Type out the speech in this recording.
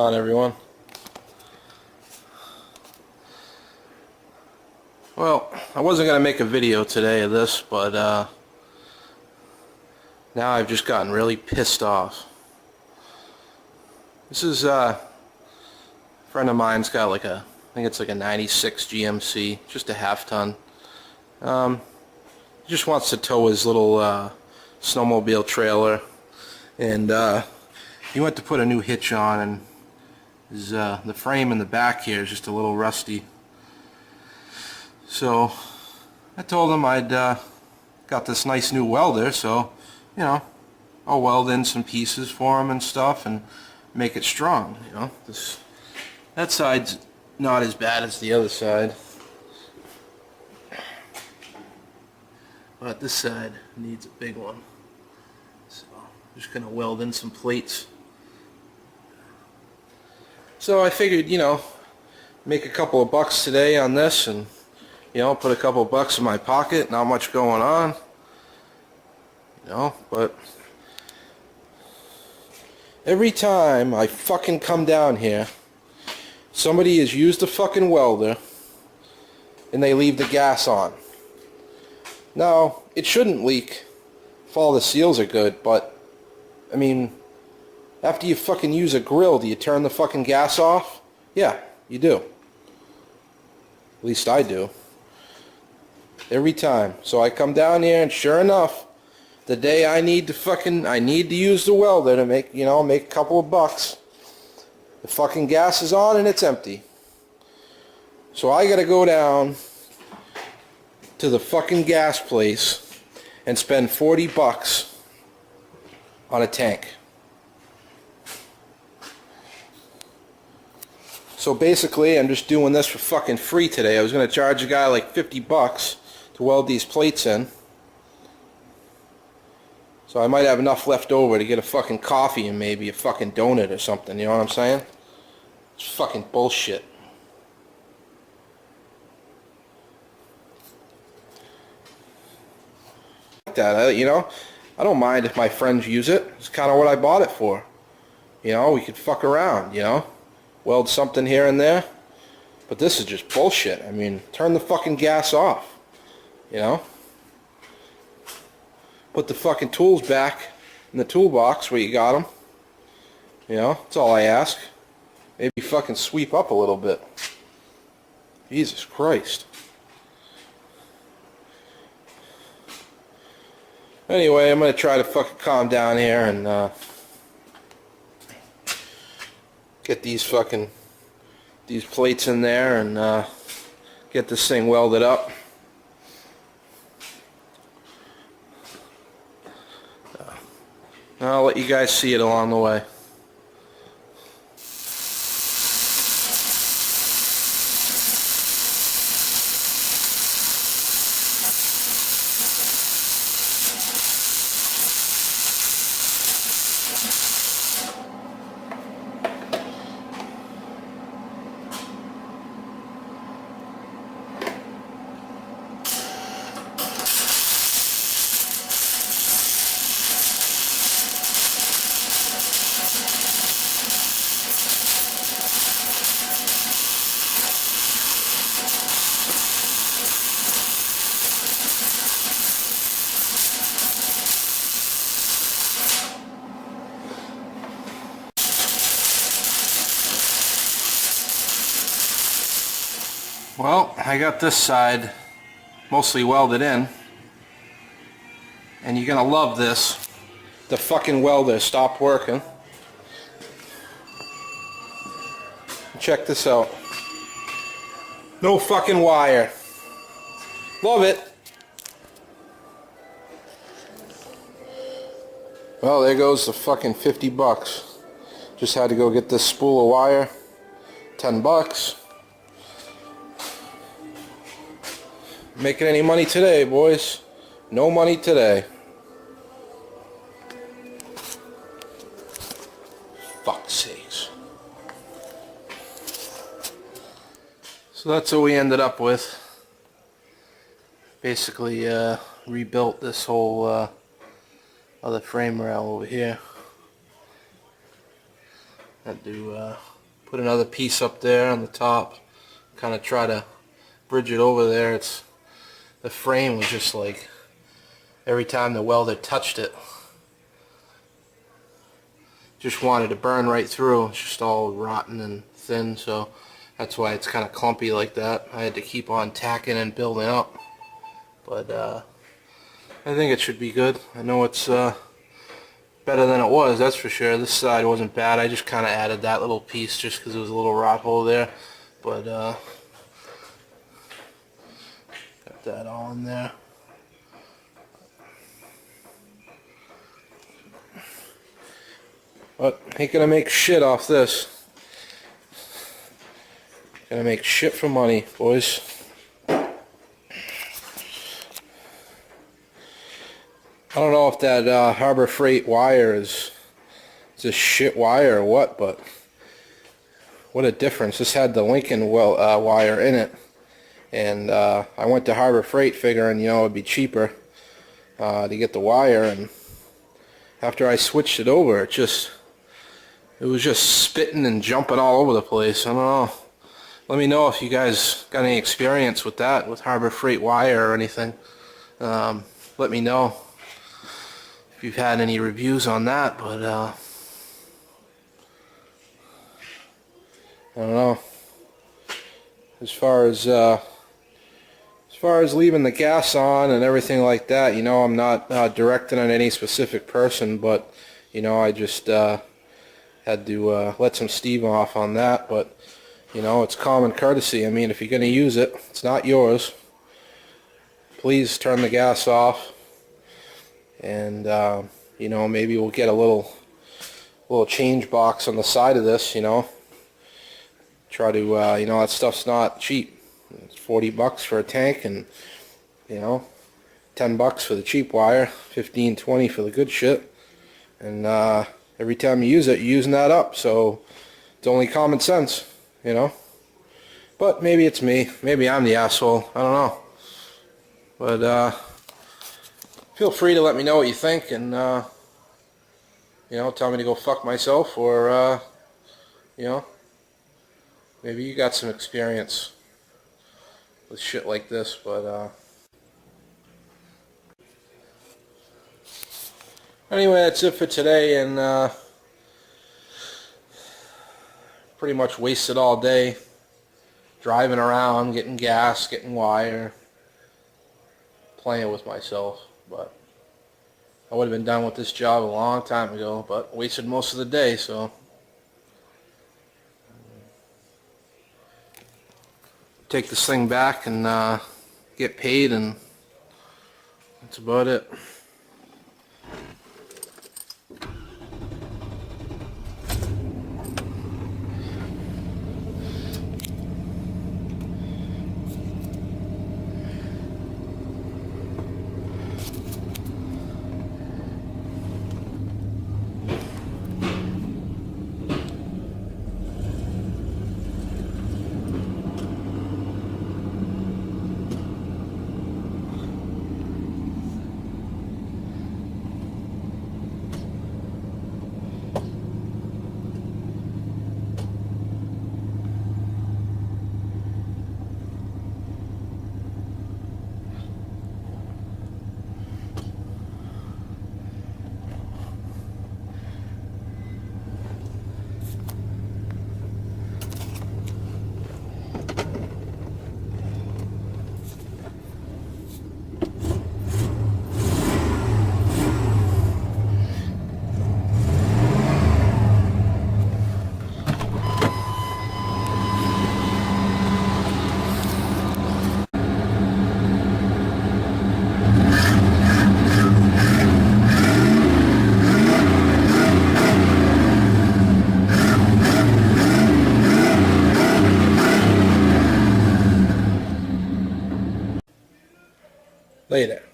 on, everyone? Well, I wasn't going to make a video today of this, but now I've just gotten really pissed off. This is a friend of mine's got like I think it's like a 96 GMC, just a half ton. He just wants to tow his little snowmobile trailer, and he went to put a new hitch on, and his, the frame in the back here is just a little rusty. So I told him I'd got this nice new welder, so you know, I'll weld in some pieces for him and stuff and make it strong. You know, that side's not as bad as the other side, but this side needs a big one. So I'm just gonna weld in some plates. So I figured, you know, make a couple of bucks today on this, and you know, put a couple of bucks in my pocket. Not much going on, you know, but every time I fucking come down here, somebody has used a fucking welder and they leave the gas on. Now, it shouldn't leak if all the seals are good, but I mean, after you fucking use a grill, do you turn the fucking gas off? Yeah, you do. At least I do. Every time. So I come down here, and sure enough, the day I need to use the welder to make, you know, make a couple of bucks, the fucking gas is on and it's empty. So I gotta go down to the fucking gas place and spend 40 bucks on a tank. So basically, I'm just doing this for fucking free today. I was going to charge a guy like 50 bucks to weld these plates in. So I might have enough left over to get a fucking coffee and maybe a fucking donut or something, you know what I'm saying? It's fucking bullshit. Like that, you know? I don't mind if my friends use it. It's kind of what I bought it for. You know, we could fuck around, you know? Weld something here and there, but this is just bullshit. I mean, turn the fucking gas off, you know? Put the fucking tools back in the toolbox where you got them, you know? That's all I ask. Maybe fucking sweep up a little bit. Jesus Christ. Anyway, I'm gonna try to fucking calm down here and get these plates in there and get this thing welded up. I'll let you guys see it along the way. Well, I got this side mostly welded in, and you're gonna love this. The fucking welder stopped working. Check this out. No fucking wire. Love it. Well, there goes the fucking 50 bucks. Just had to go get this spool of wire. 10 bucks. Making any money today, boys? No money today. Fuck's sakes. So that's what we ended up with. Basically rebuilt this whole other frame rail over here. Had to Put another piece up there on the top. Kind of try to bridge it over there. The frame was just like, every time the welder touched it, just wanted to burn right through. It's just all rotten and thin, so that's why it's kind of clumpy like that. I had to keep on tacking and building up, but I think it should be good. I know it's better than it was, that's for sure. This side wasn't bad. I just kind of added that little piece just because there was a little rot hole there, but got that all in there. But ain't gonna make shit off this. Gonna make shit for money, boys. I don't know if that Harbor Freight wire is just shit wire or what, but what a difference. This had the Lincoln wire in it, and I went to Harbor Freight figuring, you know, it'd be cheaper to get the wire, and after I switched it over, it was just spitting and jumping all over the place. I don't know. Let me know if you guys got any experience with that, with Harbor Freight wire or anything. Let me know if you've had any reviews on that, but I don't know. As far as leaving the gas on and everything like that, you know, I'm not directing on any specific person, but you know, I just had to let some steam off on that. But you know, it's common courtesy. I mean, if you're going to use it, it's not yours. Please turn the gas off, and you know, maybe we'll get a little change box on the side of this. You know, try to you know, that stuff's not cheap. It's $40 for a tank, and you know, $10 for the cheap wire, 15, 20 for the good shit, and every time you use it, you're using that up. So it's only common sense. You know, but maybe it's me. Maybe I'm the asshole. I don't know. But feel free to let me know what you think, and you know, tell me to go fuck myself, or you know, maybe you got some experience with shit like this. But anyway, that's it for today, and pretty much wasted all day driving around, getting gas, getting wire, playing with myself. But I would have been done with this job a long time ago, but wasted most of the day, so take this thing back and get paid, and that's about it. Later.